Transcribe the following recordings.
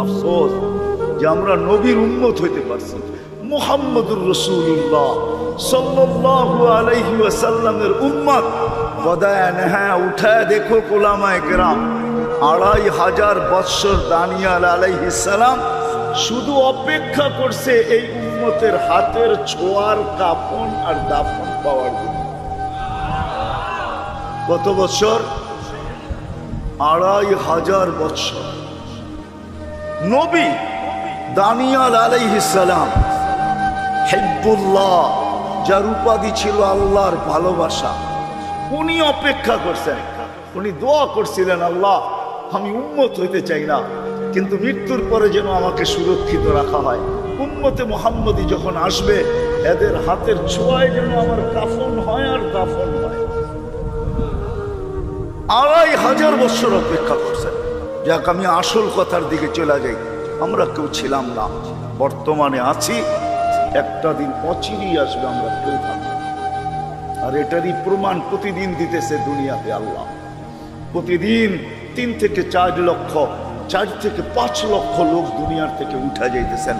আফসোস যে আমরা নবীর উম্মত হইতে পারছি। মুহাম্মদুর রাসূলুল্লাহ সাল্লাল্লাহু আলাইহি ওয়াসাল্লামের উম্মত। বদায় নেহা উঠায় দেখো উলামায়ে কেরাম, 2500 বৎসর দানিয়াল আলাইহিস সালাম শুধু অপেক্ষা করছে এই উম্মতের হাতের ছোঁয়ার কাফন আর দাফন পাওয়ার জন্য। কত বছর? 2500 বৎসর। নবী দানিয়াল আলাইহিস সালাম হিব্বুল্লাহ, যার উপাধি ছিল আল্লাহর ভালোবাসা, উনি অপেক্ষা করছেন। উনি দোয়া করছিলেন, আল্লাহ আমি উম্মত হইতে চাই না, কিন্তু মৃত্যুর পরে যেন আমাকে সুরক্ষিত রাখা হয়। উম্মতে মুহাম্মদী যখন আসবে এদের হাতের ছোঁয়ায় যেন আমার কাফন হয় আর দাফন হয়। 2500 বছর অপেক্ষা করছেন। যাক, আমি আসল কথার দিকে চলে যাই। আমরা কেউ ছিলাম না, বর্তমানে আছি, একটা দিন অচিরেই আসবে আমরা কেউ থাকবো। আর এটারই প্রমাণ প্রতিদিন দিতেছে দুনিয়াতে আল্লাহ। প্রতিদিন 3 থেকে 4 লক্ষ, 4 থেকে 5 লক্ষ লোক দুনিয়ার থেকে উঠা যাইতেছেন।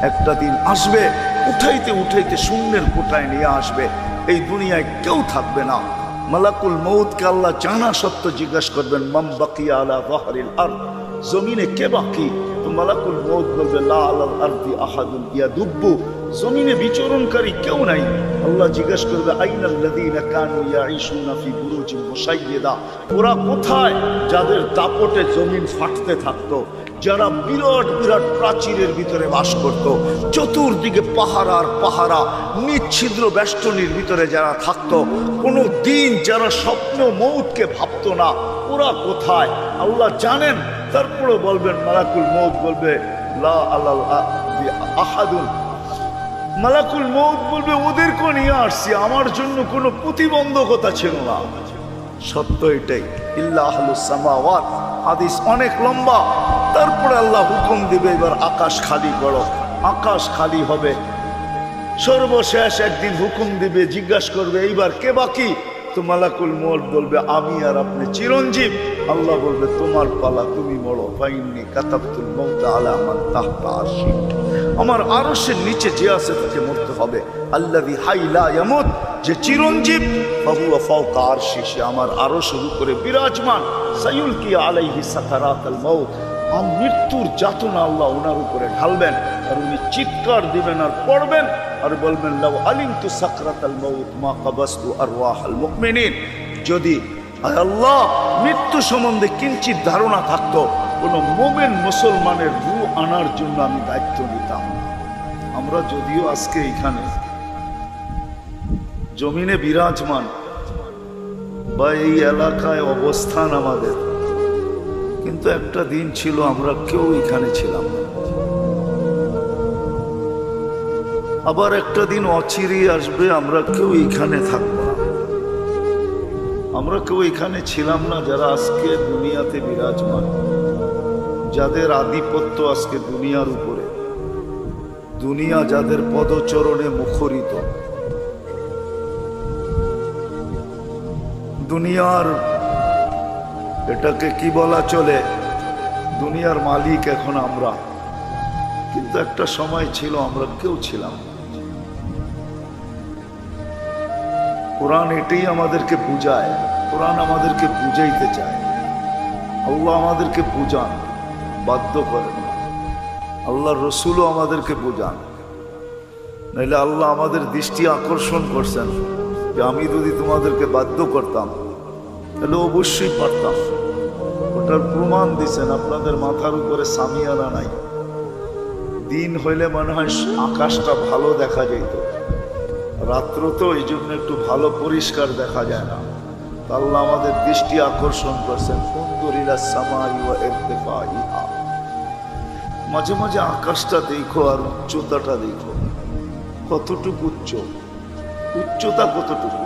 একটা দিন আসবে, উঠাইতে উঠাইতে শূন্যের কোটায় নিয়ে আসবে। এই দুনিয়ায় কেউ থাকবে না। মালাকুল মউতকে আল্লাহ জানা সত্য জিজ্ঞাসা করবেন, মান বাকিয়া আলা যাহরিল আরদ, জমিনে কে বাকি? তো মালাকুল মউত বলবে, লা আলাল আরদি আহাদুন ইয়াদুব্বু, জমিনে বিচরণকারী কেউ নাই। আল্লাহ জিজ্ঞাসা করবে, আইনাল্লাযীনা কানু ইয়াঈশুনা ফি বুরুজিন মুশাইয়্যিদা, ওরা কোথায় যাদের দাপটে জমিন ফাটতে থাকতো, যারা বিরাট বিরাট প্রাচীরের ভিতরে বাস করত, চতুর্দিকে পাহারা আর পাহারা, নিচ্ছিদ্র বেষ্টনীর ভিতরে যারা থাকতো, কোনো দিন যারা স্বপ্ন মউতকে ভাবতো না, ওরা কোথায়? আল্লাহ জানেন। তারপরে বলবেন, মালাকুল মউত বলবে, লা আলাল আরদি আহাদুন, মালাকুল মউত বলবে, ওদেরকে নিয়ে আসছি, আমার জন্য কোনো প্রতিবন্ধকতা ছিল না। সত্য এটাই, ইল্লা আহলুস সামাওয়াত। হাদিস অনেক লম্বা। তারপরে আল্লাহ হুকুম দিবে, এবার আকাশ খালি করো। আকাশ খালি হবে। সর্বশেষ একদিন হুকুম দিবে, জিজ্ঞাসা করবে, এইবার কে বাকি? তো মালাকুল মউত বলবে, আমি আর আপনি চিরঞ্জীব। আল্লাহ বলবে, তোমার পালা, তুমি মরো। ফাইন্নী কাতাবতুল মউত আলা মান তাহতা আরশি, আমার আরশের নিচে যে আছে তাকে মরতে হবে। আল্লাযী হাই লা ইয়ামুত, যে চিরঞ্জীব, ফাহুয়া ফাওকা আরশি, সে আমার আরশের উপরে বিরাজমান। সায়ুলকি আলাইহি সাকারাতুল মউত, মৃত্যুর যাতনা আল্লাহ ওনার উপরে ঢালবেন, আর উনি চিৎকার দিবেন আর পড়বেন আর বলবেন, লাউ আলিমতু সাকরাতাল মউত মা কাবাসতু আরওয়াহাল মুমিনিন, যদি আল্লাহ মৃত্যু সম্বন্ধে কিঞ্চিত ধারণা থাকতো, কোন মুমিন মুসলমানের রূহ আনার জন্য আমি দায়িত্ব নিতাম। আমরা যদিও আজকে এখানে জমিনে বিরাজমান বা এই এলাকায় অবস্থান আমাদের, কিন্তু একটা দিন ছিল আমরা কেউ এখানে ছিলাম না। আবার একটা দিন অচিরেই আসবে, আমরা কেউ এখানে থাকবো না। আমরা কেউ এখানে ছিলাম না যারা আজকে দুনিয়াতে বিরাজমান, যাদের আধিপত্য আজকে দুনিয়ার উপরে, দুনিয়া যাদের পদচরণে মুখরিত, দুনিয়ার এটাকে কি বলা চলে, দুনিয়ার মালিক এখন আমরা। কিন্তু একটা সময় ছিল আমরা কেউ ছিলাম। কোরআন এটাই আমাদেরকে বুঝায়, কোরআন আমাদেরকে বুঝাইতে চায়। আল্লাহ আমাদেরকে বুঝান, বাধ্য করেন না। আল্লাহর রসুলও আমাদেরকে বুঝান। নাইলে আল্লাহ আমাদের দৃষ্টি আকর্ষণ করছেন যে আমি যদি তোমাদেরকে বাধ্য করতাম তাহলে অবশ্যই পারতাম। ওটার প্রমাণ দিছেন, আপনাদের মাথার উপরে সামিয়ানা নাই। দিন হইলে মনে হয় আকাশটা ভালো দেখা যেত, রাত্র তো এই জন্য একটু ভালো পরিষ্কার দেখা যায় না। আল্লাহ আমাদের দৃষ্টি আকর্ষণ করছেন। মাঝে মাঝে আকাশটা দেখো আর উচ্চতাটা দেখো, কতটুকু উচ্চ, উচ্চতা কতটুকু।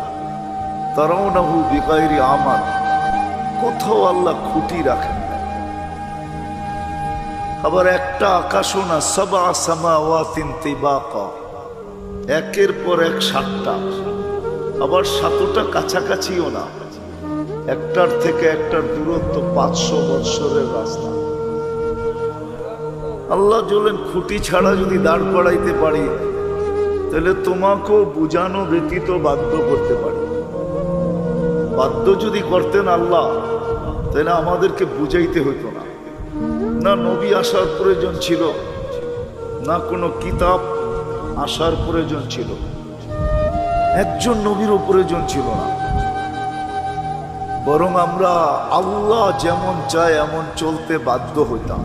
তারাও না হু বিগাইরি আমার, কোথাও আল্লাহ খুঁটি রাখেন না। আবার একটা আকাশও না, সাবা সামাওয়াতিন তিবাকা, একের পর এক 7টা, আবার 7টা কাছাকাছিও না, একটার থেকে একটার দূরত্ব 500 বৎসরের রাস্তা। আল্লাহ বলেন খুঁটি ছাড়া যদি দাঁড় করাইতে পারি তাহলে তোমাকেও বুঝানো ব্যতীত বাধ্য করতে পারি। বাধ্য যদি করতেন আল্লাহ তাহলে আমাদেরকে বুঝাইতে হইতো না। না নবী আসার প্রয়োজন ছিল, না কোনো কিতাব আসার প্রয়োজন ছিল, একজন নবীরও প্রয়োজন ছিল না। বরং আমরা আল্লাহ যেমন চায় এমন চলতে বাধ্য হইতাম।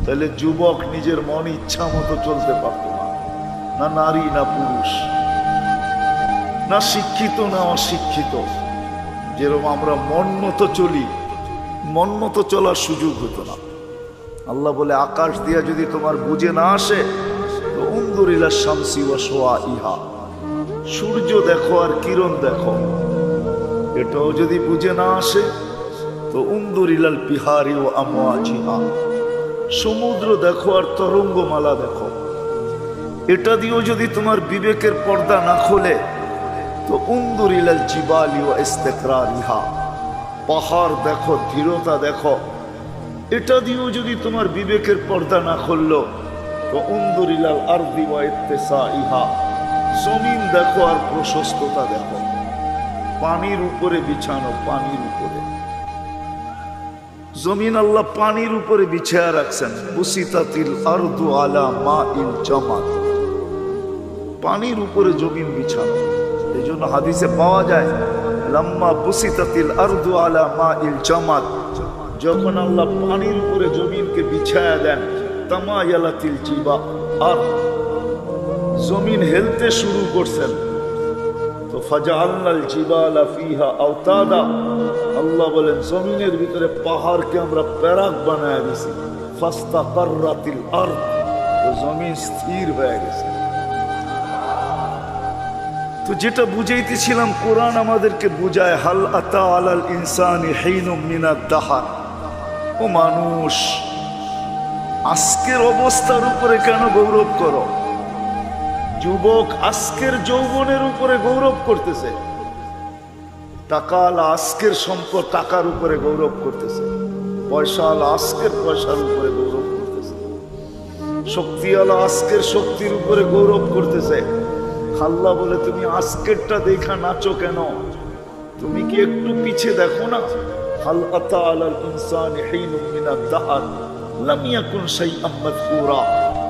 তাহলে যুবক নিজের মন ইচ্ছা মতো চলতে পারত না, না নারী না পুরুষ, না শিক্ষিত না অশিক্ষিত। যেরকম আমরা মন মতো চলি, মন মতো চলার সুযোগ হতো না। আল্লাহ বলে আকাশ দিয়া যদি তোমার বুঝে না আসে তো উন্দুরিলা শামসি ওয়া সোয়া ইহা, সূর্য দেখো আর কিরণ দেখো, এটাও যদি বুঝে না আসে তো উন্দুরিলাল বিহারি ও আমওয়াজিহা, সমুদ্র দেখো আর তরঙ্গমালা দেখো। এটা দিয়েও যদি তোমার বিবেকের পর্দা না খোলে তো উন্দুরিলাল জিবালি ও ইস্তিকরারিহা, পাহাড় দেখো, ধীরতা দেখো। এটা দিয়েও যদি তোমার বিবেকের পর্দা না খুললো তো উন্দুরিলাল আরদি ওয়া ইত্তিসাইহা, জমিন দেখো আর প্রশস্ততা দেখো। পানির উপরে বিছানো, পানির উপরে জমিন আল্লাহ পানির উপরে বিছায়া রাখছেন। বুসিতাতিল আরদু আলা মাইল জামাদ, পানির উপরে জমিন বিছানো। এই জন্য হাদিসে পাওয়া যায় লাম্মা বুসিতাতিল আরদু আলা মাইল জামাদ, যখন আল্লাহ পানির উপরে জমিনকে বিছায়া দেন তামায়ালাতিল জিবা, আর জমিন হেলতে শুরু করছেন তো ফাজআলনাল জিবালা ফিহা আওতাদা, আল্লাহ বলেন জমিনের ভিতরে পাহাড়কে আমরা প্যারাক বানায় দিয়েছি। ফাস্তাকাররাতিল আরদ, তো জমিন স্থির হয়ে গেছে। তো যেটা বুঝাইতেছিলাম কোরআন আমাদেরকে বুঝায় হাল আতা আলাল ইনসানি হিনুম মিনাদ দাহার, ও মানুষ আজকের অবস্থার উপরে কেন গৌরব করো? যুবক আজকের যৌবনের উপরে গৌরব করতেছে, টাকাওয়ালা আজকের সম্পদ টাকার উপরে গৌরব করতেছে, পয়সাওয়ালা আজকের পয়সার উপরে গৌরব করতেছে, শক্তিওয়ালা আজকের শক্তির উপরে গৌরব করতেছে। আল্লাহ বলে তুমি আজকেরটা দেখা নাচো কেন? তুমি কি একটু পিছে দেখো না? হাল আতা আলাল ইনসানি হিনুম মিনাদ দাহার লাম ইয়াকুন শাইআম মাযকুরা,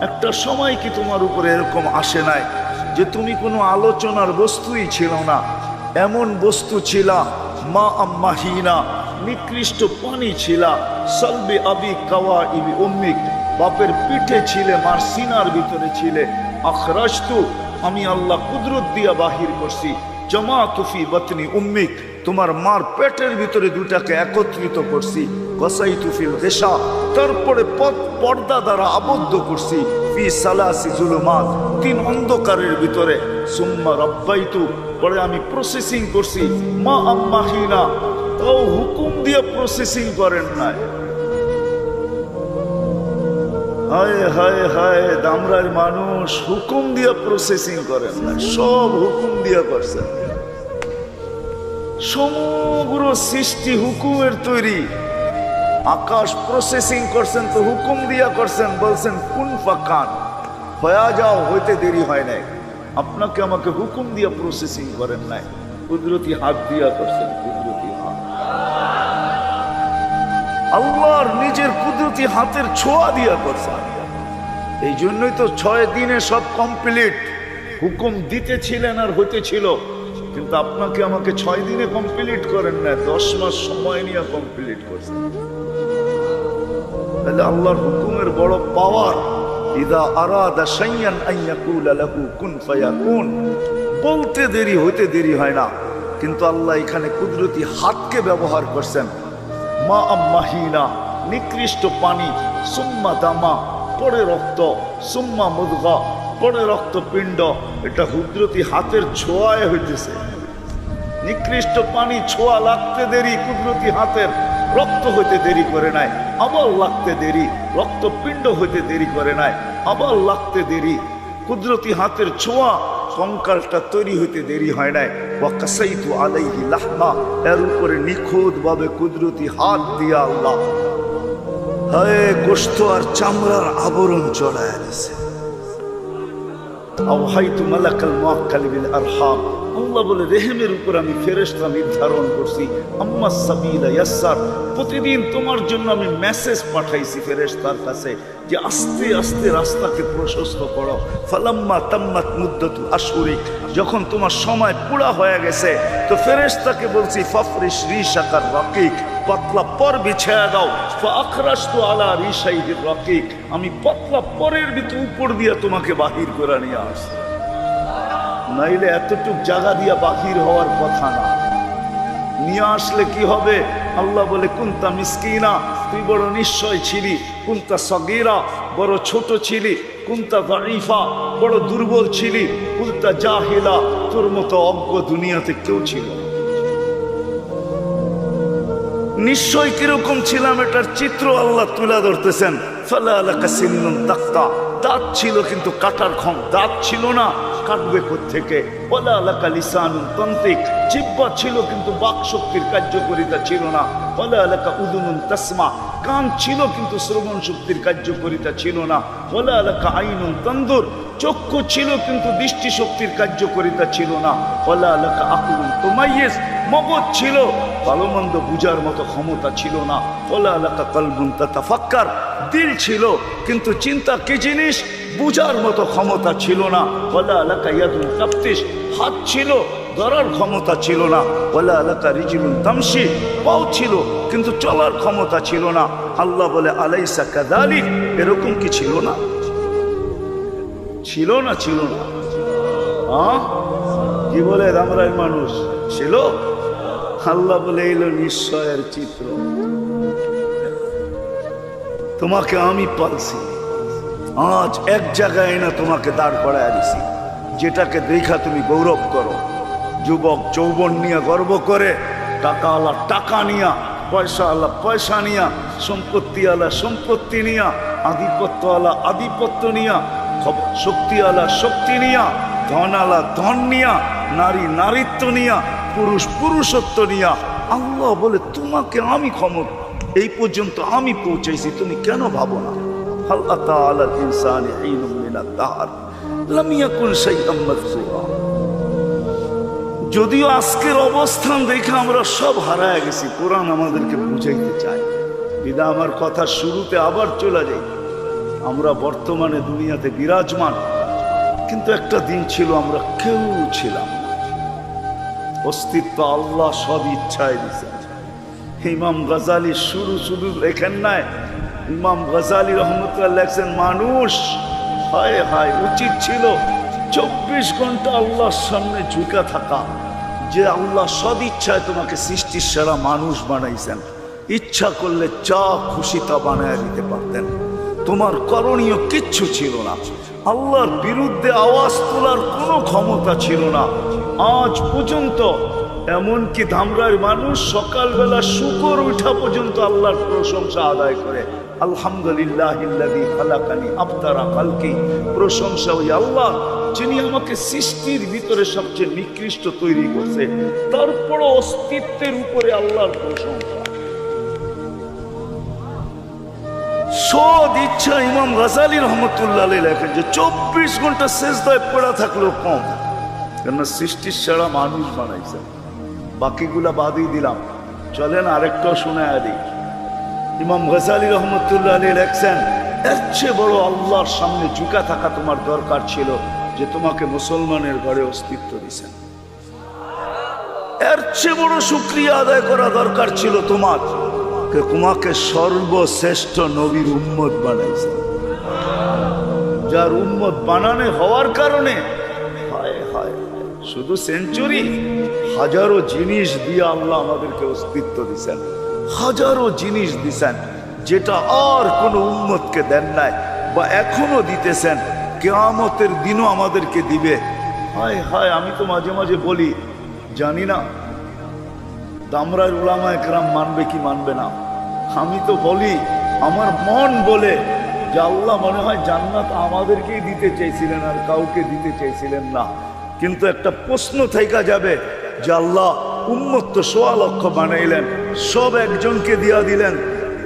একটা সময় কি তোমার উপরে এরকম আসে নাই যে তুমি কোনো আলোচনার বস্তুই ছিল না? এমন বস্তু ছিলা মা আম্মাহিনা, নিকৃষ্ট পানি ছিলা, সালবি আবি কাওয়া ইবি উম্মিক, বাপের পিঠে ছিলে, মার সিনার ভিতরে ছিলে। আখরাজতু, আমি আল্লাহ কুদরত দিয়া বাহির করছি। জামাতু ফি বাতনি উম্মিক, তোমার মার পেটের ভিতরে দুটাকে একত্রিত করছি। গাসাইতু ফিল গিশা, তারপরে পর্দা দ্বারা আবদ্ধ করছি। ফি সালাসি জুলুমাত, তিন অন্ধকারের ভিতরে। সুম্মা রাব্বাইতু, পরে আমি প্রসেসিং করছি। মা আম্মাহিনা, তাও হুকুম দিয়ে প্রসেসিং করেন নাই। হায় হায় হায়, দামরার মানুষ হুকুম দিয়ে প্রসেসিং করেন না, সব হুকুম দিয়ে করছেন। সমগ্র সৃষ্টি হুকুমের তৈরি। আকাশ প্রসেসিং করছেন তো হুকুম দিয়া করছেন, বলছেন কুন ফাকান, হয়ে যাও, হইতে দেরি হয় নাই। আপনাকে আমাকে হুকুম দিয়া প্রসেসিং করেন নাই, কুদরতি হাত দিয়া করছেন। কুদরতি হাত, আল্লাহর নিজের কুদরতি হাতের ছোঁয়া দিয়া করছেন। এই জন্যই তো 6 দিনে সব কমপ্লিট। হুকুম দিতেছিলেন আর হইতেছিল, কিন্তু আপনাকে আমাকে 6 দিনে কমপ্লিট করেন না, 10 মাস সময় নিয়ে কমপ্লিট করছেন। তাহলে আল্লাহর হুকুমের বড় পাওয়ার। ইদা আরাদা শাইয়ান আন ইয়াকুলা লাহু কুন ফায়াকুন, বলতে দেরি হইতে দেরি হয় না, কিন্তু আল্লাহ এখানে কুদরতি হাতকে ব্যবহার করছেন। মা আম্মাহিনা, নিকৃষ্ট পানি, সুম্মা দামা, পরে রক্ত, সুম্মা মুদগা, পরে রক্তপিণ্ড। এটা কুদরতি হাতের ছোঁয়ায় হইতেছে। নিকৃষ্ট পানি ছোঁয়া লাগতে দেরি, কুদরতি হাতের রক্ত হইতে দেরি করে নাই, আবার লাগতে দেরি। রক্তপিণ্ড হইতে দেরি করে নাই, আবার লাগতে দেরি। কুদরতি হাতের ছোঁয়া, কঙ্কালটা তৈরি হইতে দেরি হয় নাই। ওয়াকাসাইতু আলাইহি লাহমা, এর উপরে নিখুঁত ভাবে কুদরতি হাত দিয়া আল্লাহ হায় গোশত আর চামড়ার আবরণ চড়ায় দিছে। আওহাইতু মালাকাল মুআক্কাল বিল আরহাম, আল্লাহ বলে রেহেমের উপর আমি ফেরেশতা নির্ধারণ করছি। আম্মা সাবিলা ইয়াসসার, প্রতিদিন তোমার জন্য আমি মেসেজ পাঠাইছি ফেরেশতার কাছে যে আস্তে আস্তে রাস্তাকে প্রশস্ত করো। ফালাম্মা তাম্মাত মুদ্দাতু আশহুরিক, যখন তোমার সময় পুরা হয়ে গেছে তো ফেরেশতাকে বলছি ফাফরিশ রিশাকার রাকিক, পাতলা পর বিছায়া দাও। ফাআখরাজতু আলা রিশাইহির রাকিক, আমি পাতলা পরের ভিতর উপর দিয়া তোমাকে বাহির করে নিয়ে আসছি। নাইলে এতটুক জায়গা দিয়া বাহির হওয়ার কথা না। নিয়ে আসলে কি হবে? আল্লাহ বলে কুনতা মিসকিনা, তুই বড় নিশ্চয় ছিলি। কুনতা সগীরা, বড় ছোট ছিলি। কুনতা দাঈফা, বড় দুর্বল ছিলি। কুনতা জাহিলা, তোর মতো অজ্ঞ দুনিয়াতে কেউ ছিল না। নিশ্চয় কিরকম ছিলাম এটার চিত্র আল্লাহ তুলে ধরতেছেন। ফালা আলাকা সিন্নুন তাক্তা, দাঁত ছিল কিন্তু কাটার দাঁত ছিল না, কাটবে কোত্থেকে? ওয়ালা আলাকা লিসানুন তান্তিক, জিহ্বা ছিল কিন্তু বাক শক্তির কার্যকারিতা ছিল না। ওয়ালা আলাকা উদুনুন তাসমা, কান ছিল কিন্তু শ্রবণ শক্তির কার্যকারিতা ছিল না। ওয়ালা আলাকা আইনুন তানদুর, চক্ষু ছিল কিন্তু দৃষ্টি শক্তির কার্যকারিতা ছিল না। ওয়ালা আলাকা আকুলুন তুমাইয়িজ, মগজ ছিল, ভালো মন্দ বুঝার মতো ক্ষমতা ছিল না। ওয়ালা আলাকা কলবুন তাতাফাক্কার, দিল ছিল কিন্তু চিন্তা কি জিনিস বুঝার মতো ক্ষমতা ছিল না। ওয়ালা আলাকা ইয়াদুন তাফতিশ, হাত ছিল, ধরার ক্ষমতা ছিল না। ওয়ালা আলাকা রিজলুন তামশি, পাও ছিল কিন্তু চলার ক্ষমতা ছিল না। আল্লাহ বলে আলাইসা কাযালিক, এরকম কি ছিল না? ছিল না? ছিল না? কি বলে রামরাই মানুষ ছিল? আল্লাহ বলে এলো নিশ্চয়ের চিত্র। তোমাকে আমি পালছি, আজ এক জায়গায় না তোমাকে দাঁড় করায় দিছি, যেটাকে দেখা তুমি গৌরব করো। যুবক যৌবন নিয়ে গর্ব করে, টাকা আলা টাকা নিয়া, পয়সা আলা পয়সা নিয়া, সম্পত্তি আলা সম্পত্তি নিয়া, আধিপত্য আলা আধিপত্য নিয়া, শক্তি আলা শক্তি নিয়া, ধন আলা ধন নিয়া, নারী নারীত্ব নিয়া, পুরুষ পুরুষত্ব নিয়া। আল্লাহ বলে তোমাকে আমি ক্ষমতা এই পর্যন্ত আমি পৌঁছাইছি, তুমি কেন ভাবো না? হাল আতা আলাল ইনসানি হিনুম মিনাদ দাহর লাম ইয়াকুন শাইআম মাযকুরা। যদিও আজকের অবস্থান দেখে আমরা সব হারায় গেছি, কোরআন আমাদেরকে বুঝাইতে চায়। বিদা আমার কথা শুরুতে আবার চলে যাই, আমরা বর্তমানে দুনিয়াতে বিরাজমান, কিন্তু একটা দিন ছিল আমরা কেউ ছিলাম। অস্তিত্ব আল্লাহ সব ইচ্ছায় দিয়েছেন। ইমাম গাজালি শুরু লেখেন নাই, ইমাম গাজালি রহমতুল্লাহ লেখছেন মানুষ হায় হায় উচিত ছিল 24 ঘন্টা আল্লাহর সামনে ঝুঁকা থাকা, যে আল্লাহ সদ ইচ্ছায় তোমাকে সৃষ্টির সেরা মানুষ বানাইছেন। ইচ্ছা করলে যা খুশি তা বানায় দিতে পারতেন, তোমার করণীয় কিচ্ছু ছিল না। আল্লাহর বিরুদ্ধে আওয়াজ তোলার কোনো ক্ষমতা ছিল না। আজ পর্যন্ত এমনকি ধামরার মানুষ সকালবেলা শুকর উঠা পর্যন্ত আল্লাহর প্রশংসা আদায় করে। আলহামদুলিল্লাহিল্লাযী খালাকানি আফতারা খালকি, প্রশংসা ওই আল্লাহ যিনি আমাকে সৃষ্টির ভিতরে সবচেয়ে নিকৃষ্ট তৈরি করছে, তারপরও অস্তিত্বের উপরে আল্লাহর প্রশংসা। সদ ইচ্ছা ইমাম গাজালি রহমতুল্লাহ আলাইহি লেখেন যে 24 ঘন্টা সেজদায় পড়া থাকলেও কম, কেননা সৃষ্টির সেরা মানুষ বানাইছে। বাকিগুলা বাদই দিলাম, চলেন আরেকটাও শোনায় দিই। ইমাম গাজালি রহমতুল্লাহ আলাইহি লেখছেন এর চেয়ে বড় আল্লাহর সামনে ঝুঁকা থাকা তোমার দরকার ছিল, যে তোমাকে মুসলমানের ঘরে অস্তিত্ব দিয়েছেন। এর চেয়ে বড় শুকরিয়া আদায় করা দরকার ছিল তোমার, তোমাকে সর্বশ্রেষ্ঠ নবীর উম্মত বানাইছে। যার উম্মত বানানো হওয়ার কারণে হায় হায় শুধু সেঞ্চুরি, হাজারো জিনিস দিয়ে আল্লাহ আমাদেরকে অস্তিত্ব দিচ্ছেন, হাজারো জিনিস দিচ্ছেন যেটা আর কোনো উম্মতকে দেন নাই বা এখনো দিতেছেন, কিয়ামতের দিনও আমাদেরকে দিবে। হায় হায় আমি তো মাঝে মাঝে বলি, জানি না দামরার উলামায়ে কেরাম মানবে কি মানবে না। আমি তো বলি, আমার মন বলে যে আল্লাহ মনে হয় জান্নাত আমাদেরকেই দিতে চাইছিলেন আর কাউকে দিতে চাইছিলেন না। কিন্তু একটা প্রশ্ন থেকে যাবে যে আল্লাহ উম্মত তো 1.25 লক্ষ বানাইলেন, সব একজনকে দিয়া দিলেন,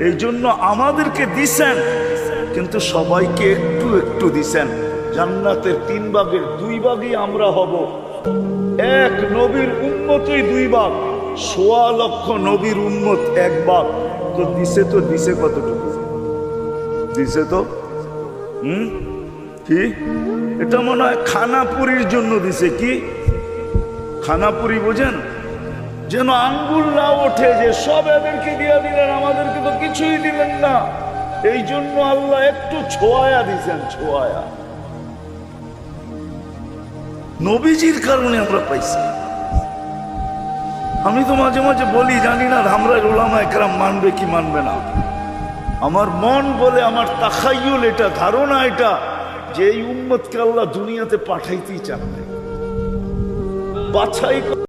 এই জন্য আমাদেরকে দিছেন, কিন্তু সবাইকে একটু একটু দিছেন। জান্নাতের 3 ভাগের 2 ভাগই আমরা হব। এক নবীর উম্মতই 2 ভাগ, 1.25 লক্ষ নবীর উম্মত 1 ভাগ। তো দিছে কতটুকু দিছে? তো কি এটা মনে হয় খানাপুরির জন্য দিছে। কি খানাপুরি বোঝেন? যেন আঙ্গুল না ওঠে যে সব এদেরকে দিয়ে দিলেন, আমাদেরকে তো কিছুই দিলেন না। এই জন্য আল্লাহ একটু ছোঁয়া দিছেন, ছোঁয়া। নবীজির কারণে আমরা পাইছি। আমি তো মাঝে মাঝে বলি, জানি না আমরা ওলামা একরাম মানবে কি মানবে না। আমার মন বলে, আমার তাখাইয়ুল এটা, ধারণা এটা, যে এই উম্মতকে আল্লাহ দুনিয়াতে পাঠাইতেই চান, বাছাই